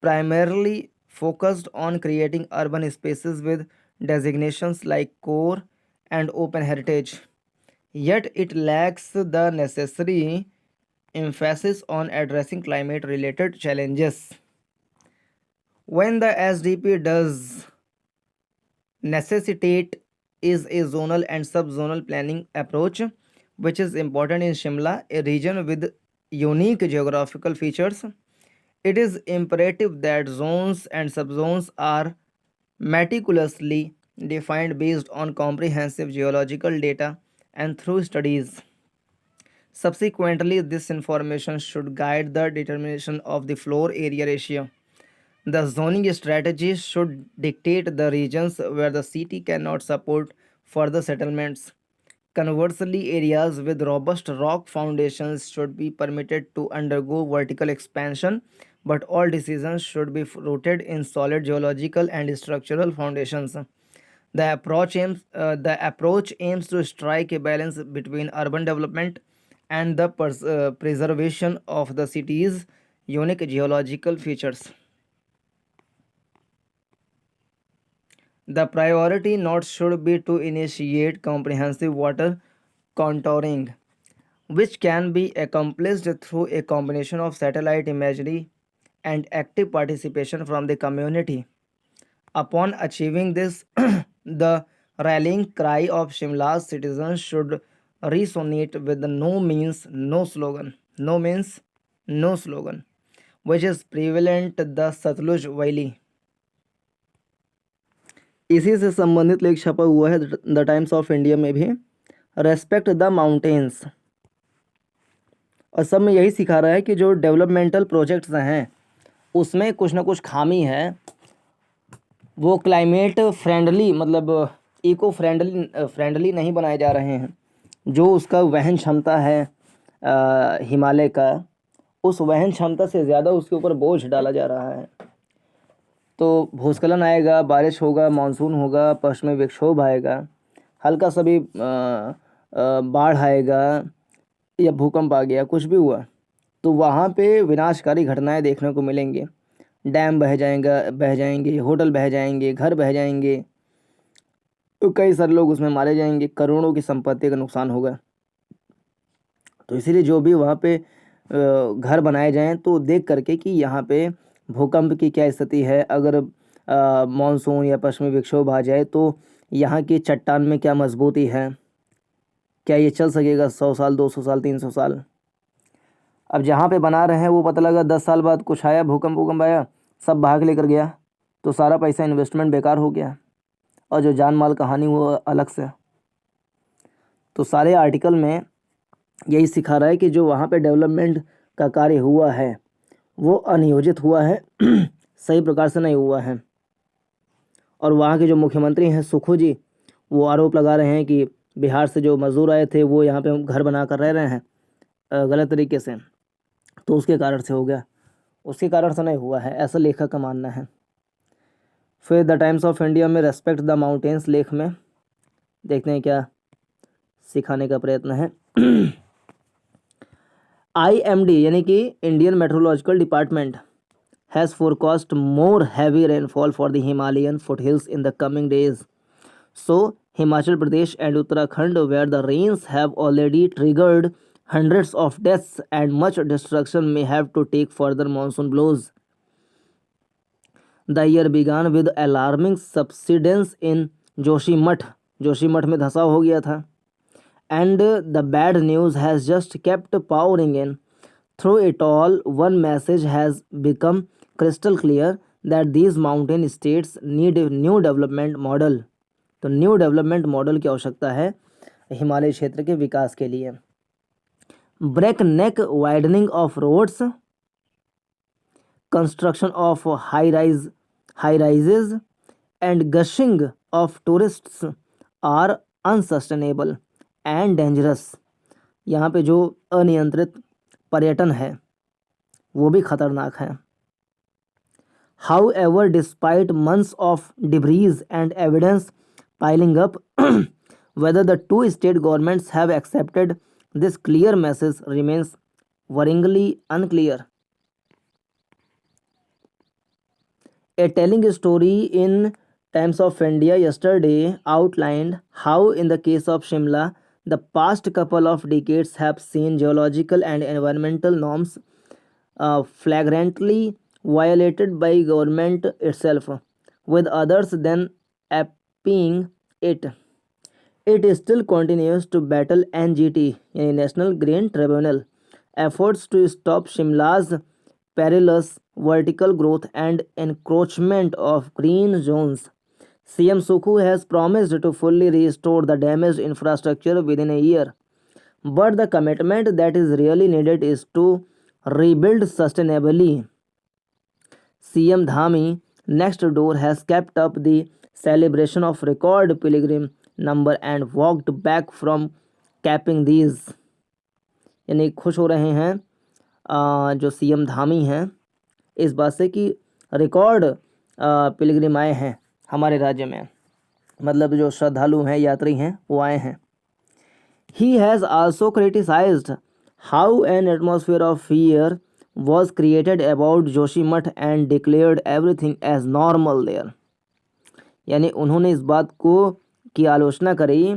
Speaker 1: primarily focused on creating urban spaces with designations like core and open heritage. Yet it lacks the necessary emphasis on addressing climate related challenges. When the SDP does necessitate is a zonal and subzonal planning approach, which is important in Shimla, a region with unique geographical features. It is imperative that zones and subzones are meticulously defined based on comprehensive geological data and through studies. Subsequently, this information should guide the determination of the floor area ratio. The zoning strategy should dictate the regions where the city cannot support further settlements. Conversely, areas with robust rock foundations should be permitted to undergo vertical expansion, but all decisions should be rooted in solid geological and structural foundations. The approach aims to strike a balance between urban development and the preservation of the city's unique geological features. The priority note should be to initiate comprehensive water contouring, which can be accomplished through a combination of satellite imagery and active participation from the community. Upon achieving this, the rallying cry of Shimla's citizens should resonate with the no means no slogan. No means no slogan, which is prevalent the Satluj Valley. इसी से संबंधित लेख छपा हुआ है the times of India में भी. Respect the mountains. और सब में यही सिखा रहा है कि जो डेवलपमेंटल प्रोजेक्ट्स हैं उसमें कुछ ना कुछ खामी है, वो क्लाइमेट फ्रेंडली मतलब इको फ्रेंडली नहीं बनाए जा रहे हैं। जो उसका वहन क्षमता है हिमालय का, उस वहन क्षमता से ज़्यादा उसके ऊपर बोझ डाला जा रहा है। तो भूस्खलन आएगा, बारिश होगा, मानसून होगा, पश्चिमी विक्षोभ आएगा, हल्का सा भी बाढ़ आएगा या भूकंप आ गया, कुछ भी हुआ तो वहाँ पे विनाशकारी घटनाएं देखने को मिलेंगी। डैम बह जाएंगे, होटल बह जाएंगे, घर बह जाएंगे, तो कई सारे लोग उसमें मारे जाएंगे, करोड़ों की संपत्ति का नुकसान होगा। तो इसीलिए जो भी वहाँ पे घर बनाए जाएं तो देख करके कि यहाँ पे भूकंप की क्या स्थिति है, अगर मानसून या पश्चिमी विक्षोभ आ जाए तो यहाँ की चट्टान में क्या मजबूती है, क्या ये चल सकेगा 100 साल, 200 साल, 300 साल। अब जहाँ पे बना रहे हैं वो पता लगा 10 साल बाद कुछ आया, भूकंप आया, सब भाग लेकर गया, तो सारा पैसा इन्वेस्टमेंट बेकार हो गया और जो जान माल का हानि हुआ अलग से। तो सारे आर्टिकल में यही सिखा रहा है कि जो वहाँ पे डेवलपमेंट का कार्य हुआ है वो अनियोजित हुआ है सही प्रकार से नहीं हुआ है। और वहाँ के जो मुख्यमंत्री हैं सुखू जी, वो आरोप लगा रहे हैं कि बिहार से जो मजदूर आए थे वो यहाँ पे घर बना कर रह रहे हैं गलत तरीके से, तो उसके कारण से हो गया, उसके कारण से नहीं हुआ है, ऐसा लेखक का मानना है। फिर द टाइम्स ऑफ इंडिया में रेस्पेक्ट द माउंटेन्स लेख में देखते हैं क्या सिखाने का प्रयत्न है। IMD यानी कि Indian meteorological department has forecast more heavy rainfall for the Himalayan foothills in the coming days. So, Himachal Pradesh and Uttarakhand, where the rains have already triggered hundreds of deaths and much destruction, may have to take further monsoon blows. The year began with alarming subsidence in Joshimath, Joshimath में धंसाव हो गया था, and the bad news has just kept pouring in. Through it all, one message has become crystal clear that these mountain states need a new development model. तो new development model की आवश्यकता है हिमालय क्षेत्र के विकास के लिए। Breakneck widening of roads, construction of high rises and gushing of tourists are unsustainable and dangerous. यहाँ पे जो अनियंत्रित पर्यटन है वो भी खतरनाक है। However, despite months of debris and evidence piling up, whether the two state governments have accepted this clear message remains worryingly unclear. A telling story in Times of India yesterday outlined how, in the case of Shimla, the past couple of decades have seen geological and environmental norms flagrantly violated by government itself, with others then appeasing it. It still continues to battle NGT, यानी National Green Tribunal, efforts to stop Shimla's perilous vertical growth and encroachment of green zones. CM Sukhu has promised to fully restore the damaged infrastructure within a year, but the commitment that is really needed is to rebuild sustainably. CM Dhami next door has kept up the celebration of record pilgrim number and walked back from capping these. यानी खुश हो रहे हैं जो CM Dhami हैं इस बात से कि रिकॉर्ड पिलग्रिम आए हैं हमारे राज्य में, मतलब जो श्रद्धालु हैं, यात्री हैं, वो आए हैं। He has also criticized how an atmosphere of fear was created about Joshimath and declared everything as normal there. यानी उन्होंने इस बात को की आलोचना करी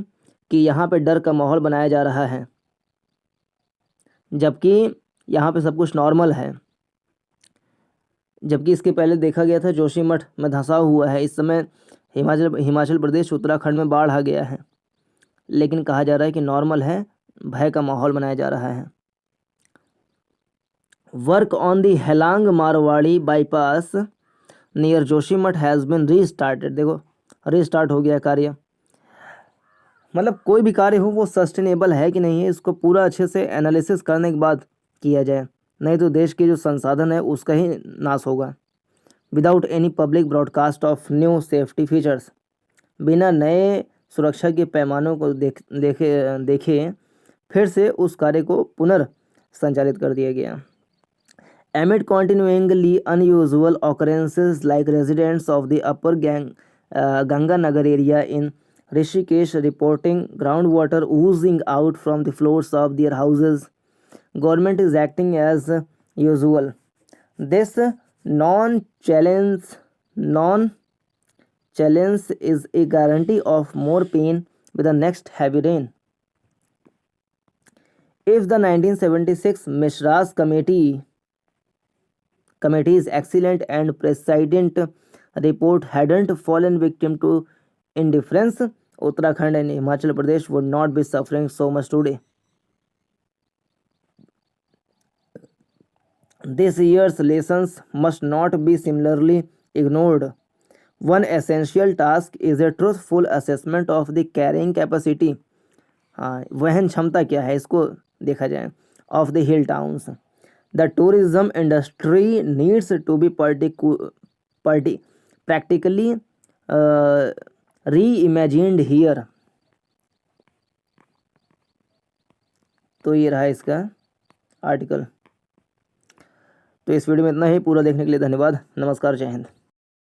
Speaker 1: कि यहाँ पे डर का माहौल बनाया जा रहा है, जबकि यहाँ पे सब कुछ नॉर्मल है। जबकि इसके पहले देखा गया था जोशीमठ में धंसा हुआ है, इस समय हिमाचल प्रदेश उत्तराखंड में बाढ़ आ गया है, लेकिन कहा जा रहा है कि नॉर्मल है, भय का माहौल बनाया जा रहा है। Work on the Helang Marwari bypass near Joshimath has been restarted. देखो रीस्टार्ट हो गया कार्य। मतलब कोई भी कार्य हो वो सस्टेनेबल है कि नहीं है, इसको पूरा अच्छे से एनालिसिस करने के बाद किया जाए, नहीं तो देश के जो संसाधन है उसका ही नाश होगा। Without any public broadcast of new safety features, बिना नए सुरक्षा के पैमानों को देखे फिर से उस कार्य को पुनर्संचालित कर दिया गया। Amid continuingly unusual occurrences like residents of the upper Ganga Nagar area in Rishikesh reporting groundwater oozing out from the floors of their houses, government is acting as usual. This non-challenge is a guarantee of more pain with the next heavy rain. If the 1976 Mishra's Committee's excellent and prescient report hadn't fallen victim to indifference, Uttarakhand and Himachal Pradesh would not be suffering so much today. This year's lessons must not be similarly ignored. One essential task is a truthful assessment of the carrying capacity, हाँ वहन क्षमता क्या है इसको देखा जाए, of the hill towns. The tourism industry needs to be practically reimagined here. तो ये रहा इसका आर्टिकल। तो इस वीडियो में इतना ही। पूरा देखने के लिए धन्यवाद। नमस्कार, जय हिंद।